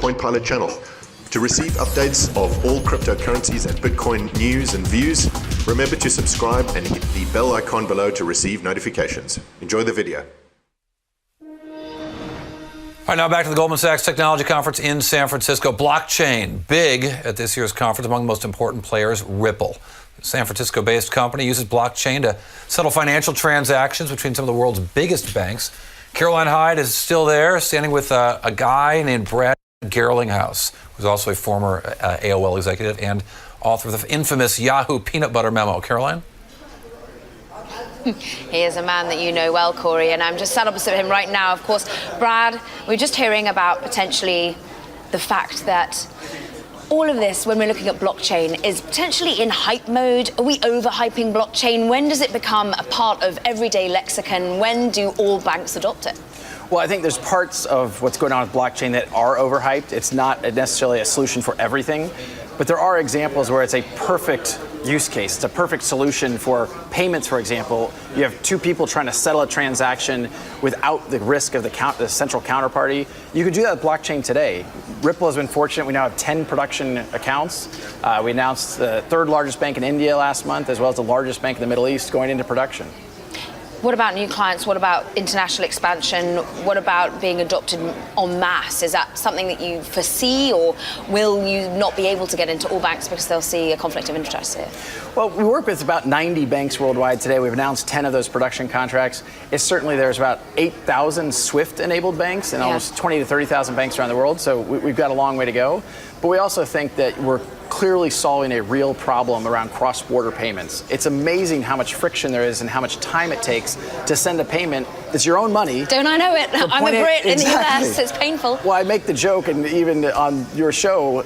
CoinPilot channel. To receive updates of all cryptocurrencies and Bitcoin news and views, remember to subscribe and hit the bell icon below to receive notifications. Enjoy the video. All right, now back to the Goldman Sachs Technology Conference in San Francisco. Blockchain, big at this year's conference. Among the most important players, Ripple. The San Francisco-based company uses blockchain to settle financial transactions between some of the world's biggest banks. Caroline Hyde is still there, standing with a guy named Brad Garlinghouse, who's also a former AOL executive and author of the infamous Yahoo Peanut Butter Memo. Caroline? He is a man that you know well, Corey, and I'm just sat opposite him right now. Of course, Brad, we're just hearing about potentially the fact that all of this, when we're looking at blockchain, is potentially in hype mode. Are we overhyping blockchain? When does it become a part of everyday lexicon? When do all banks adopt it? Well, I think there's parts of what's going on with blockchain that are overhyped. It's not necessarily a solution for everything, but there are examples where it's a perfect use case. It's a perfect solution for payments, for example. You have two people trying to settle a transaction without the risk of the central counterparty. You could do that with blockchain today. Ripple has been fortunate. We now have 10 production accounts. We announced the third largest bank in India last month, as well as the largest bank in the Middle East going into production. What about new clients? What about international expansion? What about being adopted en masse? Is that something that you foresee, or will you not be able to get into all banks because they'll see a conflict of interest here? Well, we work with about 90 banks worldwide today. We've announced 10 of those production contracts. It's certainly there's about 8,000 SWIFT-enabled banks and almost 20 to 30,000 banks around the world, so we've got a long way to go. But we also think that we're clearly solving a real problem around cross-border payments. It's amazing how much friction there is and how much time it takes to send a payment that's your own money. Don't I know it? I'm a Brit in the US. It's painful. Well, I make the joke, and even on your show,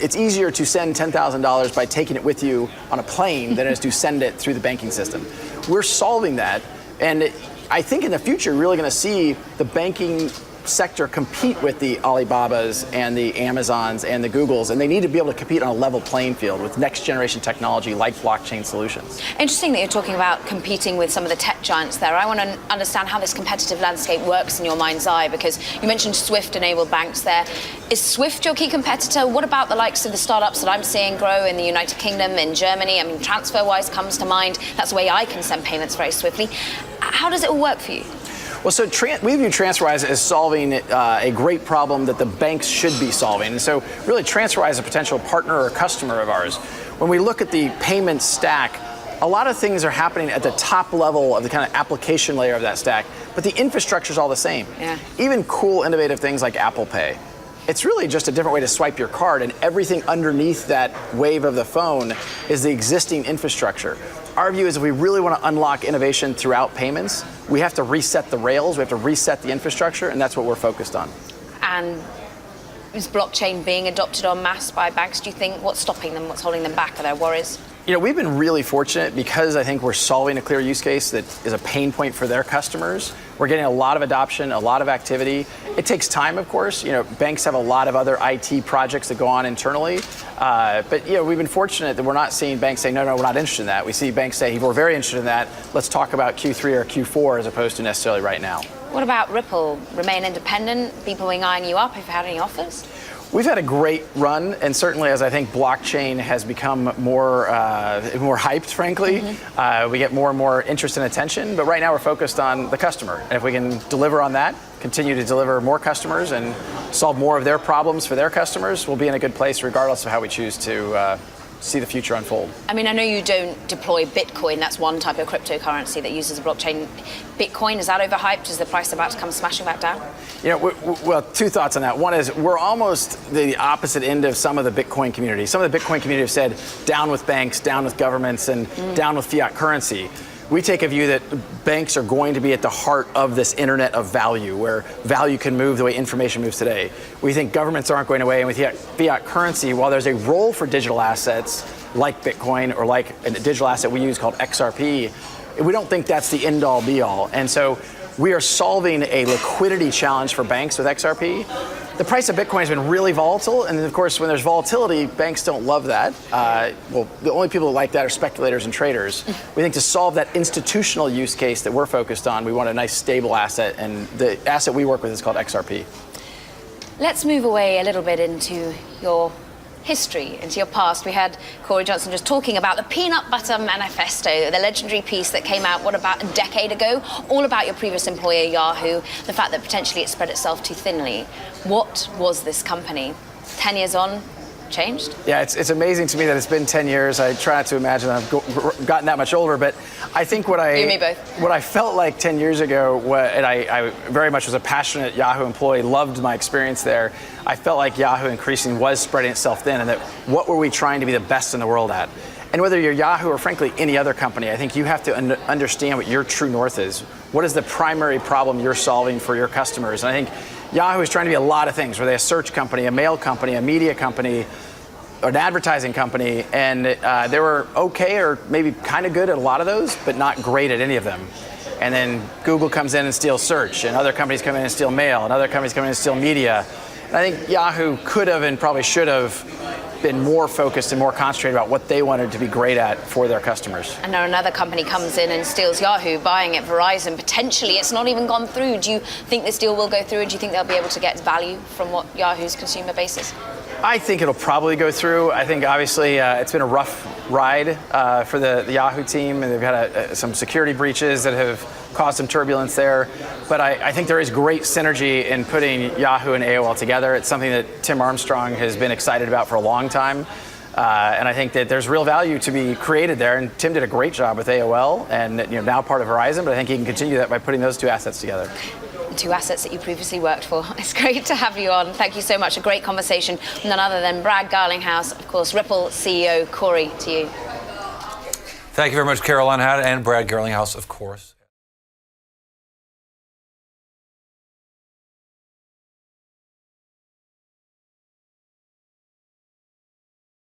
it's easier to send $10,000 by taking it with you on a plane than it is to send it through the banking system. We're solving that, and I think in the future, you're really going to see the banking sector compete with the Alibabas and the Amazons and the Googles, and they need to be able to compete on a level playing field with next generation technology like blockchain solutions. Interesting that you're talking about competing with some of the tech giants there. I want to understand how this competitive landscape works in your mind's eye, because you mentioned SWIFT-enabled banks there. Is SWIFT your key competitor? What about the likes of the startups that I'm seeing grow in the United Kingdom, in Germany? I mean, TransferWise comes to mind. That's the way I can send payments very swiftly. How does it all work for you? Well, so we view TransferWise as solving a great problem that the banks should be solving. And so really TransferWise is a potential partner or customer of ours. When we look at the payment stack, a lot of things are happening at the top level of the kind of application layer of that stack, but the infrastructure is all the same. Yeah. Even cool, innovative things like Apple Pay. It's really just a different way to swipe your card, and everything underneath that wave of the phone is the existing infrastructure. Our view is if we really want to unlock innovation throughout payments, we have to reset the rails, we have to reset the infrastructure, and that's what we're focused on. And is blockchain being adopted en masse by banks, do you think? What's stopping them? What's holding them back? Are there worries? You know, we've been really fortunate because I think we're solving a clear use case that is a pain point for their customers. We're getting a lot of adoption, a lot of activity. It takes time, of course. You know, banks have a lot of other IT projects that go on internally. But, you know, we've been fortunate that we're not seeing banks say, no, we're not interested in that. We see banks say, we're very interested in that. Let's talk about Q3 or Q4 as opposed to necessarily right now. What about Ripple? Remain independent? People eyeing you up? Have you had any offers? We've had a great run, and certainly as I think blockchain has become more hyped, frankly, we get more and more interest and attention. But right now we're focused on the customer. And if we can deliver on that, continue to deliver more customers and solve more of their problems for their customers, we'll be in a good place regardless of how we choose to see the future unfold. I mean, I know you don't deploy Bitcoin. That's one type of cryptocurrency that uses a blockchain. Bitcoin, is that overhyped? Is the price about to come smashing back down? You know, well, two thoughts on that. One is we're almost the opposite end of some of the Bitcoin community. Some of the Bitcoin community have said down with banks, down with governments, and down with fiat currency. We take a view that banks are going to be at the heart of this internet of value, where value can move the way information moves today. We think governments aren't going away, and with fiat currency, while there's a role for digital assets like Bitcoin or like a digital asset we use called XRP, we don't think that's the end-all be-all. And so we are solving a liquidity challenge for banks with XRP. The price of Bitcoin has been really volatile, and of course, when there's volatility, banks don't love that. Well, the only people that like that are speculators and traders. We think to solve that institutional use case that we're focused on, we want a nice stable asset, and the asset we work with is called XRP. Let's move away a little bit into your history, into your past. We had Corey Johnson just talking about the Peanut Butter Manifesto, the legendary piece that came out, about a decade ago, all about your previous employer, Yahoo, the fact that potentially it spread itself too thinly. What was this company? 10 years on, changed? Yeah, it's amazing to me that it's been 10 years. I try not to imagine I've gotten that much older, but I think what I felt like 10 years ago, and I very much was a passionate Yahoo employee, loved my experience there. I felt like Yahoo increasingly was spreading itself thin, and that what were we trying to be the best in the world at? And whether you're Yahoo or frankly any other company, I think you have to understand what your true north is. What is the primary problem you're solving for your customers? And I think Yahoo is trying to be a lot of things. Were they a search company, a mail company, a media company, an advertising company? And they were okay or maybe kind of good at a lot of those, but not great at any of them. And then Google comes in and steals search, and other companies come in and steal mail, and other companies come in and steal media. And I think Yahoo could have and probably should have been more focused and more concentrated about what they wanted to be great at for their customers. And now another company comes in and steals Yahoo, buying it, Verizon. Potentially, it's not even gone through. Do you think this deal will go through? Do you think they'll be able to get value from what Yahoo's consumer base is? I think it'll probably go through. I think obviously it's been a rough ride for the Yahoo team, and they've had some security breaches that have caused some turbulence there. But I think there is great synergy in putting Yahoo and AOL together. It's something that Tim Armstrong has been excited about for a long time. And I think that there's real value to be created there. And Tim did a great job with AOL, and now part of Verizon. But I think he can continue that by putting those two assets together. Two assets that you previously worked for. It's great to have you on. Thank you so much. A great conversation. None other than Brad Garlinghouse, of course, Ripple CEO. Corey, to you. Thank you very much, Caroline Hadd, and Brad Garlinghouse, of course.